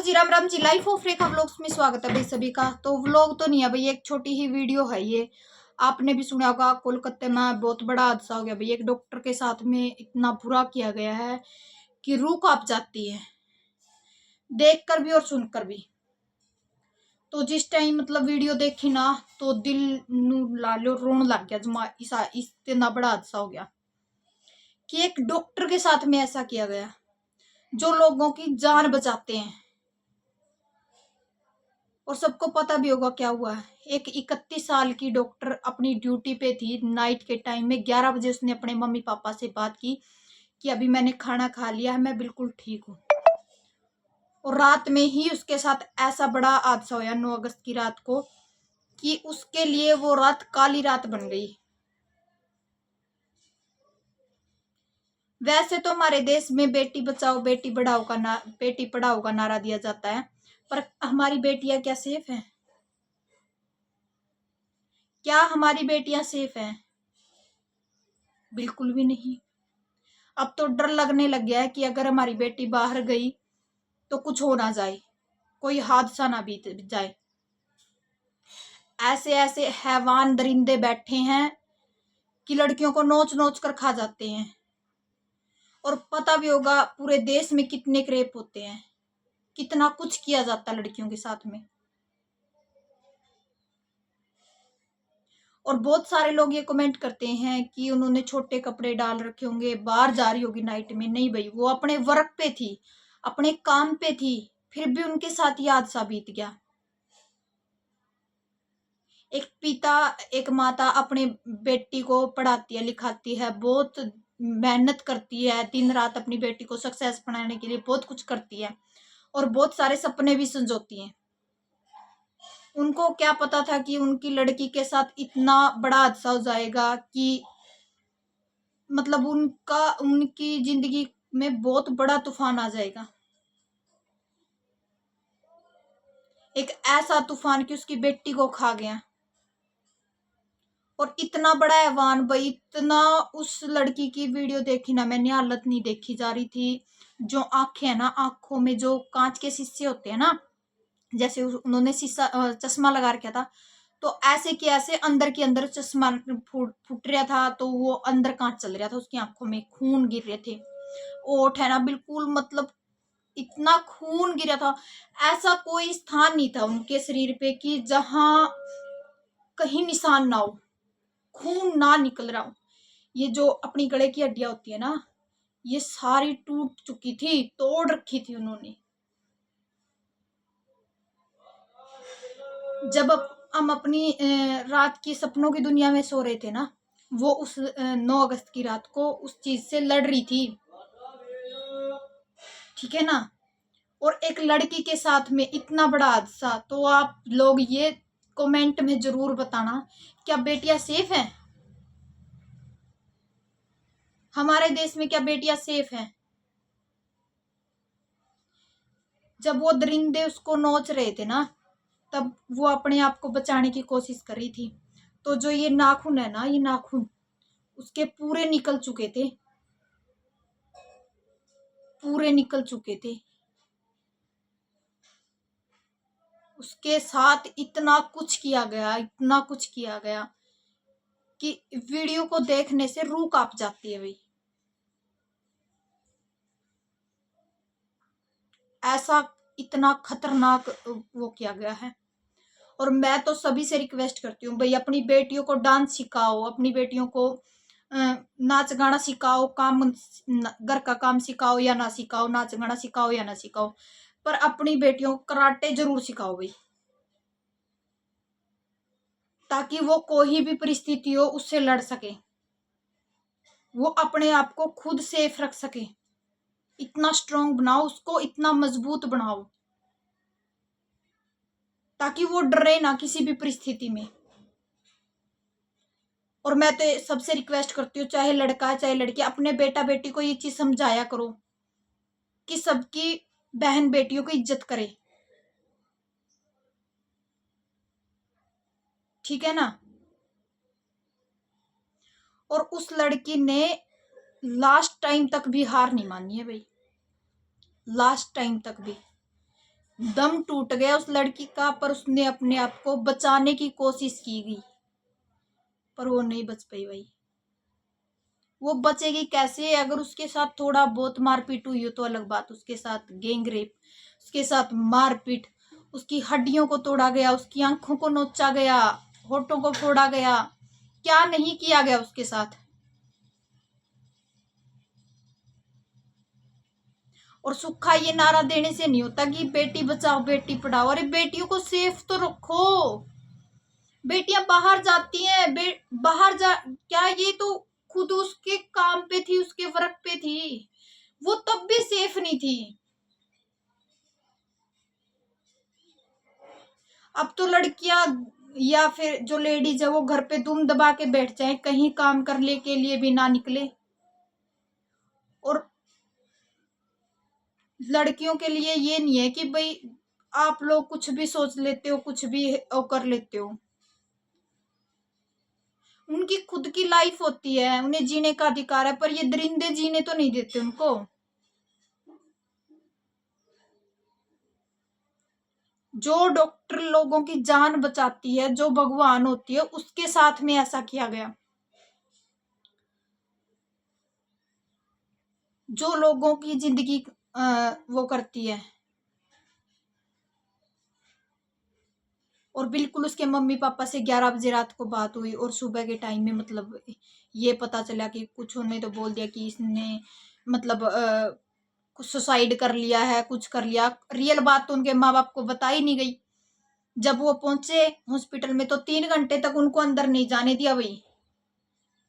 Ji Ram ji. Life of Rekha vlogs में स्वागत है भाई सभी का। तो व्लॉग तो नहीं है भाई, एक छोटी ही वीडियो है ये। आपने भी सुना होगा कोलकाता में बहुत बड़ा हादसा हो गया भाई। एक डॉक्टर के साथ में इतना बुरा किया गया है कि रूह कांप जाती है देखकर भी और सुनकर भी। तो जिस टाइम मतलब वीडियो देखी ना तो दिल नू ला लो रोन लग गया। जमा इतना बड़ा हादसा हो गया कि एक डॉक्टर के साथ में ऐसा किया गया जो लोगों की जान बचाते हैं। और सबको पता भी होगा क्या हुआ है। एक 31 साल की डॉक्टर अपनी ड्यूटी पे थी। नाइट के टाइम में 11 बजे उसने अपने मम्मी पापा से बात की कि अभी मैंने खाना खा लिया है, मैं बिल्कुल ठीक हूँ। और रात में ही उसके साथ ऐसा बड़ा हादसा हुआ 9 अगस्त की रात को कि उसके लिए वो रात काली रात बन गई। वैसे तो हमारे देश में बेटी बचाओ बेटी पढ़ाओ का नारा दिया जाता है, पर हमारी बेटियां क्या सेफ हैं? क्या हमारी बेटियां सेफ हैं? बिल्कुल भी नहीं। अब तो डर लगने लग गया है कि अगर हमारी बेटी बाहर गई तो कुछ हो ना जाए, कोई हादसा ना बीत जाए। ऐसे ऐसे हैवान दरिंदे बैठे हैं कि लड़कियों को नोच नोच कर खा जाते हैं। और पता भी होगा पूरे देश में कितने रेप होते हैं, कितना कुछ किया जाता है लड़कियों के साथ में। और बहुत सारे लोग ये कमेंट करते हैं कि उन्होंने छोटे कपड़े डाल रखे होंगे, बाहर जा रही होगी नाइट में। नहीं भाई, वो अपने वर्क पे थी, अपने काम पे थी, फिर भी उनके साथ ये हादसा बीत गया। एक पिता एक माता अपने बेटी को पढ़ाती है लिखाती है, बहुत मेहनत करती है, दिन रात अपनी बेटी को सक्सेस बनाने के लिए बहुत कुछ करती है और बहुत सारे सपने भी संजोती है। उनको क्या पता था कि उनकी लड़की के साथ इतना बड़ा हादसा हो जाएगा कि मतलब उनकी जिंदगी में बहुत बड़ा तूफान आ जाएगा। एक ऐसा तूफान कि उसकी बेटी को खा गया। और इतना बड़ा हैवान भाई, इतना। उस लड़की की वीडियो देखी ना मैंने, हालत नहीं देखी जा रही थी। जो आंखें है ना, आंखों में जो कांच के शीशे होते हैं ना, जैसे उन्होंने शीशा चश्मा लगा रखा था, तो ऐसे कि ऐसे अंदर के अंदर चश्मा फूट रहा था, तो वो अंदर कांच चल रहा था, उसकी आंखों में खून गिर रहे थे। ओठ है ना बिल्कुल, मतलब इतना खून गिरा था। ऐसा कोई स्थान नहीं था उनके शरीर पे कि जहां कहीं निशान ना हो, खून ना निकल रहा हो। ये जो अपनी गले की हड्डियां होती है ना, ये सारी टूट चुकी थी, तोड़ रखी थी उन्होंने। जब हम अपनी रात की सपनों की दुनिया में सो रहे थे ना, वो उस 9 अगस्त की रात को उस चीज से लड़ रही थी। ठीक है ना। और एक लड़की के साथ में इतना बड़ा हादसा। तो आप लोग ये कमेंट में जरूर बताना, क्या बेटियां सेफ हैं? हमारे देश में क्या बेटियां सेफ हैं? जब वो दरिंदे उसको नोच रहे थे ना, तब वो अपने आप को बचाने की कोशिश कर रही थी। तो जो ये नाखून है ना, ये नाखून उसके पूरे निकल चुके थे, पूरे निकल चुके थे। उसके साथ इतना कुछ किया गया, इतना कुछ किया गया कि वीडियो को देखने से रूह कांप जाती है भाई। ऐसा इतना खतरनाक वो किया गया है। और मैं तो सभी से रिक्वेस्ट करती हूँ भाई, अपनी बेटियों को डांस सिखाओ, अपनी बेटियों को नाच गाना सिखाओ, काम घर का काम सिखाओ या ना सिखाओ, नाच गाना सिखाओ या ना सिखाओ, पर अपनी बेटियों को कराटे जरूर सिखाओ भाई, ताकि वो कोई भी परिस्थिति हो उससे लड़ सके, वो अपने आप को खुद सेफ रख सके। इतना स्ट्रांग बनाओ उसको, इतना मजबूत बनाओ, ताकि वो डरे ना किसी भी परिस्थिति में। और मैं तो सबसे रिक्वेस्ट करती हूँ, चाहे लड़का है चाहे लड़की, अपने बेटा बेटी को ये चीज समझाया करो कि सबकी बहन बेटियों की इज्जत करे। ठीक है ना। और उस लड़की ने लास्ट टाइम तक भी हार नहीं मानी है भाई, लास्ट टाइम तक भी। दम टूट गया उस लड़की का, पर उसने अपने आप को बचाने की कोशिश की गई, पर वो नहीं बच पाई भाई। वो बचेगी कैसे? अगर उसके साथ थोड़ा बहुत मारपीट हुई हो तो अलग बात, उसके साथ गैंग रेप, उसके साथ मारपीट, उसकी हड्डियों को तोड़ा गया, उसकी आंखों को नोचा गया, होठों को फोड़ा गया, क्या नहीं किया गया उसके साथ। और सूखा ये नारा देने से नहीं होता कि बेटी बचाओ बेटी पढ़ाओ। अरे बेटियों को सेफ तो रखो। बेटियां बाहर जाती हैं, बाहर जा, क्या ये तो खुद उसके काम पे थी, उसके वर्क पे थी, वो तब भी सेफ नहीं थी। अब तो लड़कियां या फिर जो लेडीज है वो घर पे दुम दबा के बैठ जाए, कहीं काम करने के लिए भी ना निकले। और लड़कियों के लिए ये नहीं है कि भाई आप लोग कुछ भी सोच लेते हो, कुछ भी कर लेते हो। उनकी खुद की लाइफ होती है, उन्हें जीने का अधिकार है, पर ये दरिंदे जीने तो नहीं देते उनको। जो डॉक्टर लोगों की जान बचाती है, जो भगवान होती है, उसके साथ में ऐसा किया गया। जो लोगों की जिंदगी वो करती है। और बिल्कुल उसके मम्मी पापा से 11 बजे रात को बात हुई, और सुबह के टाइम में मतलब ये पता चला कि कुछ उन्होंने तो बोल दिया कि इसने मतलब कुछ सुसाइड कर लिया है, कुछ कर लिया। रियल बात तो उनके माँ बाप को बताई नहीं गई। जब वो पहुंचे हॉस्पिटल में तो 3 घंटे तक उनको अंदर नहीं जाने दिया भाई।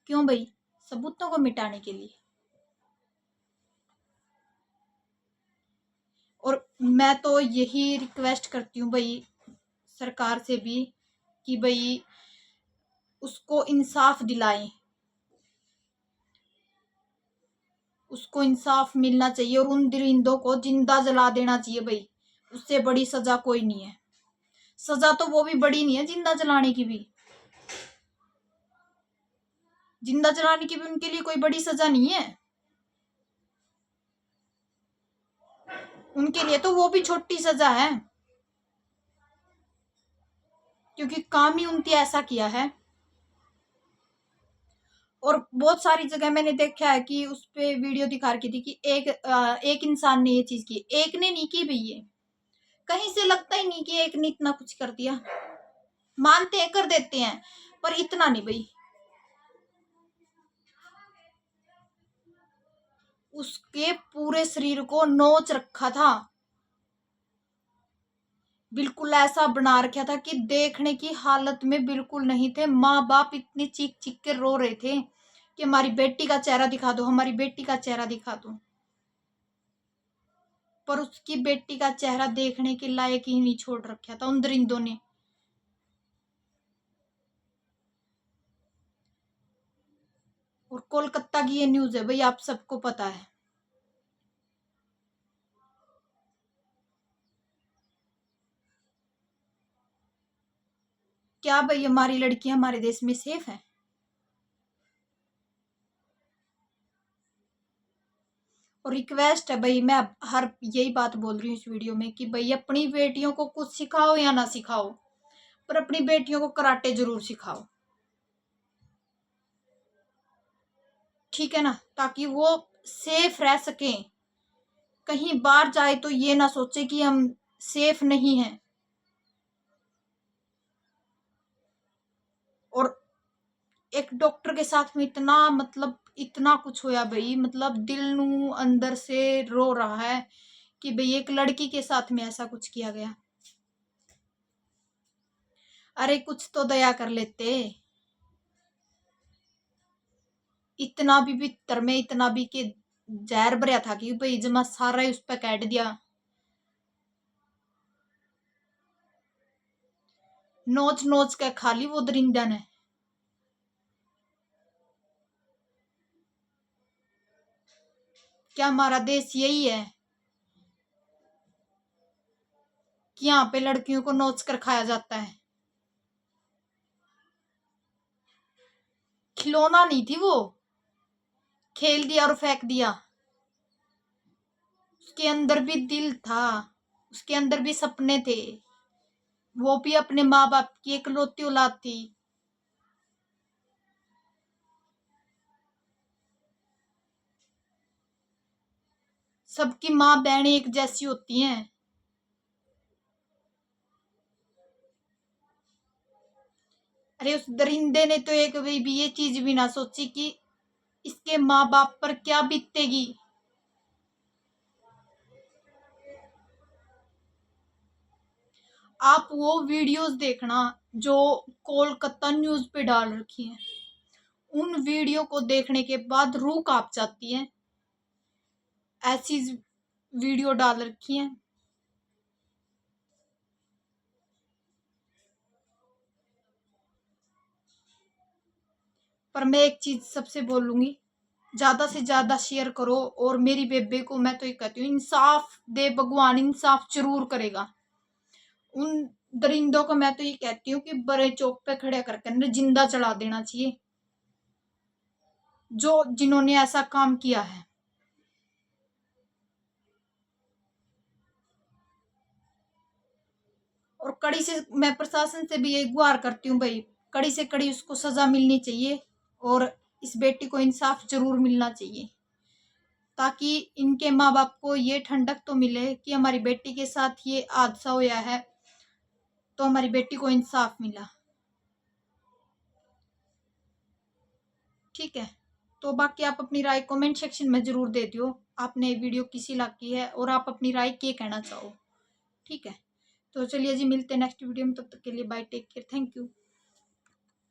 क्यों भाई? सबूतों को मिटाने के लिए। और मैं तो यही रिक्वेस्ट करती हूँ भाई सरकार से भी कि भाई उसको इंसाफ दिलाएं, उसको इंसाफ मिलना चाहिए, और उन दरिंदों को जिंदा जला देना चाहिए भाई। उससे बड़ी सजा कोई नहीं है। सजा तो वो भी बड़ी नहीं है जिंदा जलाने की भी। जिंदा जलाने की भी उनके लिए कोई बड़ी सजा नहीं है। उनके लिए तो वो भी छोटी सजा है, क्योंकि काम ही उनकी ऐसा किया है। और बहुत सारी जगह मैंने देखा है कि उस पे वीडियो दिखा रखी थी कि एक इंसान ने ये चीज की, एक ने नहीं की भाई। ये कहीं से लगता ही नहीं कि एक ने इतना कुछ कर दिया। मानते हैं, कर देते हैं, पर इतना नहीं भाई। उसके पूरे शरीर को नोच रखा था, बिल्कुल ऐसा बना रखा था कि देखने की हालत में बिल्कुल नहीं थे। माँ बाप इतनी चीख चीख के रो रहे थे कि हमारी बेटी का चेहरा दिखा दो, हमारी बेटी का चेहरा दिखा दो। पर उसकी बेटी का चेहरा देखने के लायक ही नहीं छोड़ रखा था उन दरिंदों ने। और कोलकाता की ये न्यूज है भाई, आप सबको पता है। क्या भाई हमारी लड़कियां हमारे देश में सेफ है? और रिक्वेस्ट है भाई, मैं हर यही बात बोल रही हूँ इस वीडियो में कि भाई अपनी बेटियों को कुछ सिखाओ या ना सिखाओ, पर अपनी बेटियों को कराटे जरूर सिखाओ। ठीक है ना? ताकि वो सेफ रह सके, कहीं बाहर जाए तो ये ना सोचे कि हम सेफ नहीं हैं। और एक डॉक्टर के साथ में इतना मतलब इतना कुछ होया भाई, मतलब दिल नू अंदर से रो रहा है कि भाई एक लड़की के साथ में ऐसा कुछ किया गया। अरे कुछ तो दया कर लेते। इतना भी भीतर में इतना भी कि जहर भरया था कि भाई जमा सारा ही उस पर कैट दिया। नोच नोच के खाली वो दरिंदा ने। क्या हमारा देश यही है कि यहाँ पे लड़कियों को नोच कर खाया जाता है? खिलौना नहीं थी वो, खेल दिया और फेंक दिया। उसके अंदर भी दिल था। उसके अंदर भी सपने थे, वो भी अपने माँ बाप की इकलौती औलाद थी। सबकी माँ बहनें एक जैसी होती हैं। अरे उस दरिंदे ने तो एक भी ये चीज भी ना सोची कि इसके माँ बाप पर क्या बीतेगी। आप वो वीडियोस देखना जो कोलकाता न्यूज पे डाल रखी हैं, उन वीडियो को देखने के बाद रूह कांप जाती है। ऐसी वीडियो डाल रखी हैं। पर मैं एक चीज सबसे बोलूंगी, ज्यादा से ज्यादा शेयर करो। और मेरी बेबे को मैं तो ये कहती हूँ, इंसाफ दे भगवान, इंसाफ जरूर करेगा। उन दरिंदों को मैं तो ये कहती हूँ कि बड़े चौक पे खड़े करके ना जिंदा चढ़ा देना चाहिए, जो जिन्होंने ऐसा काम किया है। और कड़ी से मैं प्रशासन से भी एक गुहार करती हूँ भाई, कड़ी से कड़ी उसको सजा मिलनी चाहिए और इस बेटी को इंसाफ जरूर मिलना चाहिए, ताकि इनके माँ बाप को ये ठंडक तो मिले कि हमारी बेटी के साथ ये हादसा हुआ है तो हमारी बेटी को इंसाफ मिला। ठीक है, तो बाकी आप अपनी राय कमेंट सेक्शन में जरूर दे दियो, आपने वीडियो किसी लायक की है और आप अपनी राय क्या कहना चाहो। ठीक है, तो चलिए जी, मिलते हैं नेक्स्ट वीडियो में, तब तक के लिए bye, take care, thank you.